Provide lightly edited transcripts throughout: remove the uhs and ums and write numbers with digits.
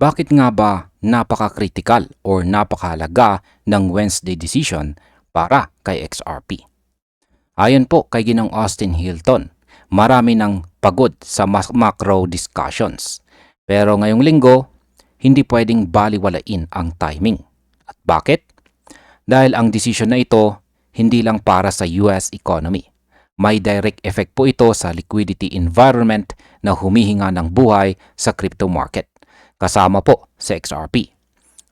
Bakit nga ba napaka-critical or napakahalaga ng Wednesday decision para kay XRP? Ayon po kay Ginong Austin Hilton, marami ng pagod sa macro discussions. Pero ngayong linggo, hindi pwedeng baliwalain ang timing. At bakit? Dahil ang desisyon na ito hindi lang para sa US economy. May direct effect po ito sa liquidity environment na humihinga ng buhay sa crypto market. Kasama po sa XRP.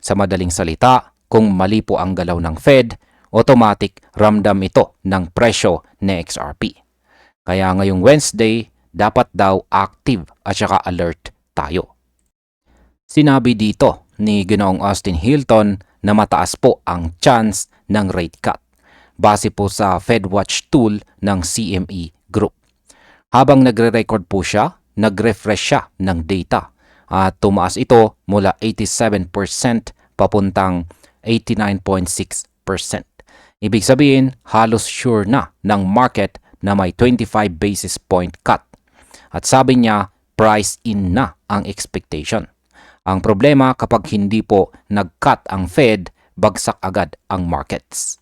Sa madaling salita, kung mali po ang galaw ng Fed, automatic ramdam ito ng presyo ni XRP. Kaya ngayong Wednesday, dapat daw active at saka alert tayo. Sinabi dito ni Ginoong Austin Hilton na mataas po ang chance ng rate cut base po sa FedWatch tool ng CME Group. Habang nagre-record po siya, nag-refresh siya ng data at tumaas ito mula 87% papuntang 89.6%. Ibig sabihin, halos sure na ng market na may 25 basis point cut. At sabi niya, price in na ang expectation. Ang problema kapag hindi po nag-cut ang Fed, bagsak agad ang markets.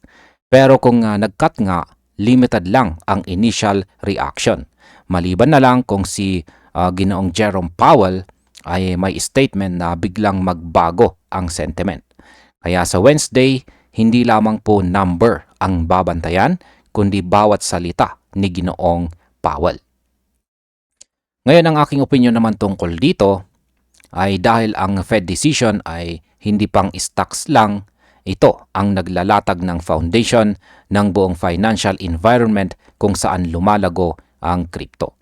Pero kung nag-cut nga, limited lang ang initial reaction. Maliban na lang kung si Ginoong Jerome Powell ay may statement na biglang magbago ang sentiment. Kaya sa Wednesday, hindi lamang po number ang babantayan, kundi bawat salita ni Ginoong Powell. Ngayon ang aking opinion naman tungkol dito ay dahil ang Fed decision ay hindi pang stocks lang, ito ang naglalatag ng foundation ng buong financial environment kung saan lumalago ang crypto.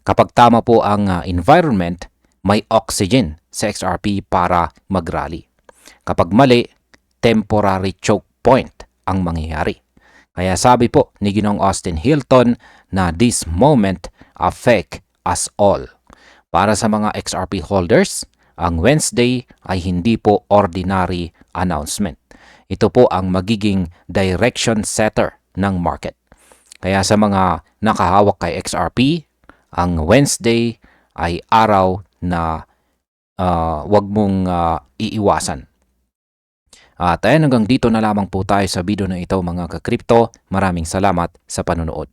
Kapag tama po ang environment, may oxygen sa XRP para mag-rally. Kapag mali, temporary choke point ang mangyayari. Kaya sabi po ni Ginong Austin Hilton na this moment affect us all. Para sa mga XRP holders, ang Wednesday ay hindi po ordinary announcement. Ito po ang magiging direction setter ng market. Kaya sa mga nakahawak kay XRP, ang Wednesday ay araw na wag mong iiwasan. At ayan, hanggang dito na lamang po tayo sa video na ito mga ka-crypto. Maraming salamat sa panonood.